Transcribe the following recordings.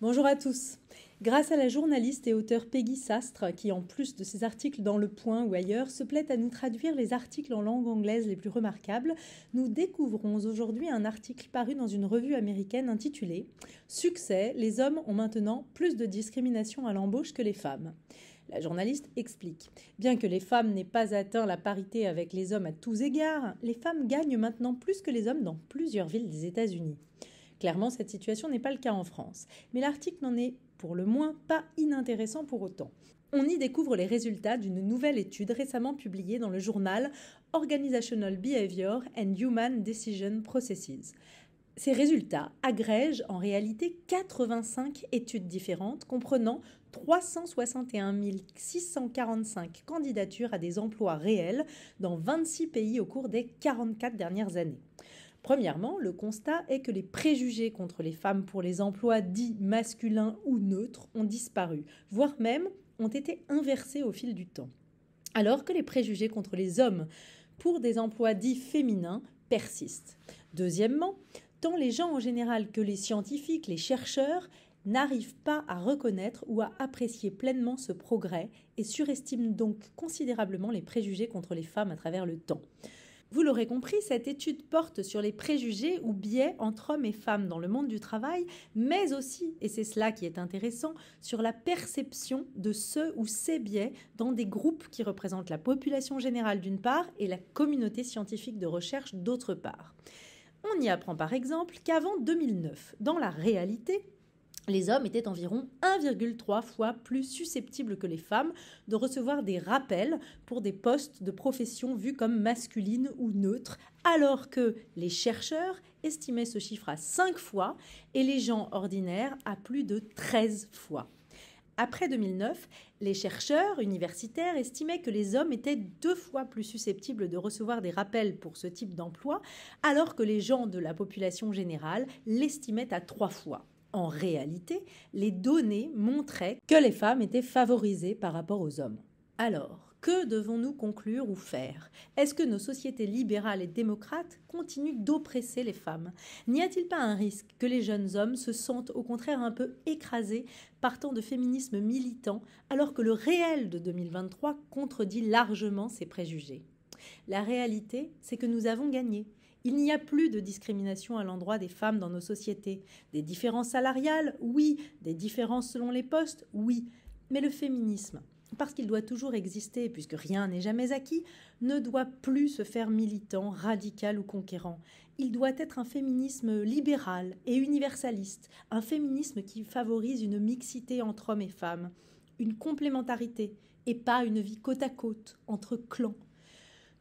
Bonjour à tous. Grâce à la journaliste et auteure Peggy Sastre, qui en plus de ses articles dans Le Point ou ailleurs, se plaît à nous traduire les articles en langue anglaise les plus remarquables, nous découvrons aujourd'hui un article paru dans une revue américaine intitulé « Succès, les hommes ont maintenant plus de discrimination à l'embauche que les femmes ». La journaliste explique. Bien que les femmes n'aient pas atteint la parité avec les hommes à tous égards, les femmes gagnent maintenant plus que les hommes dans plusieurs villes des États-Unis. Clairement, cette situation n'est pas le cas en France, mais l'article n'en est pour le moins pas inintéressant pour autant. On y découvre les résultats d'une nouvelle étude récemment publiée dans le journal Organizational Behavior and Human Decision Processes. Ces résultats agrègent en réalité 85 études différentes comprenant 361 645 candidatures à des emplois réels dans 26 pays au cours des 44 dernières années. Premièrement, le constat est que les préjugés contre les femmes pour les emplois dits masculins ou neutres ont disparu, voire même ont été inversés au fil du temps, alors que les préjugés contre les hommes pour des emplois dits féminins persistent. Deuxièmement, tant les gens en général que les scientifiques, les chercheurs, n'arrivent pas à reconnaître ou à apprécier pleinement ce progrès et surestiment donc considérablement les préjugés contre les femmes à travers le temps. Vous l'aurez compris, cette étude porte sur les préjugés ou biais entre hommes et femmes dans le monde du travail, mais aussi, et c'est cela qui est intéressant, sur la perception de ce ou ces biais dans des groupes qui représentent la population générale d'une part et la communauté scientifique de recherche d'autre part. On y apprend par exemple qu'avant 2009, dans la réalité, les hommes étaient environ 1,3 fois plus susceptibles que les femmes de recevoir des rappels pour des postes de profession vus comme masculines ou neutres, alors que les chercheurs estimaient ce chiffre à 5 fois et les gens ordinaires à plus de 13 fois. Après 2009, les chercheurs universitaires estimaient que les hommes étaient 2 fois plus susceptibles de recevoir des rappels pour ce type d'emploi, alors que les gens de la population générale l'estimaient à 3 fois. En réalité, les données montraient que les femmes étaient favorisées par rapport aux hommes. Alors, que devons-nous conclure ou faire ? Est-ce que nos sociétés libérales et démocrates continuent d'oppresser les femmes ? N'y a-t-il pas un risque que les jeunes hommes se sentent au contraire un peu écrasés par tant de féminisme militant, alors que le réel de 2023 contredit largement ces préjugés ? La réalité, c'est que nous avons gagné. Il n'y a plus de discrimination à l'endroit des femmes dans nos sociétés. Des différences salariales, oui. Des différences selon les postes, oui. Mais le féminisme, parce qu'il doit toujours exister, puisque rien n'est jamais acquis, ne doit plus se faire militant, radical ou conquérant. Il doit être un féminisme libéral et universaliste, un féminisme qui favorise une mixité entre hommes et femmes, une complémentarité, et pas une vie côte à côte, entre clans.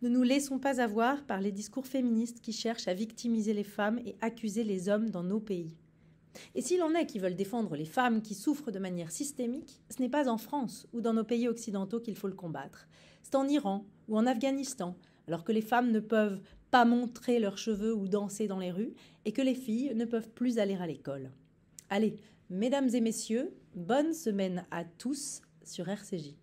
Ne nous laissons pas avoir par les discours féministes qui cherchent à victimiser les femmes et accuser les hommes dans nos pays. Et s'il en est qui veulent défendre les femmes qui souffrent de manière systémique, ce n'est pas en France ou dans nos pays occidentaux qu'il faut le combattre. C'est en Iran ou en Afghanistan, alors que les femmes ne peuvent pas montrer leurs cheveux ou danser dans les rues et que les filles ne peuvent plus aller à l'école. Allez, mesdames et messieurs, bonne semaine à tous sur RCJ.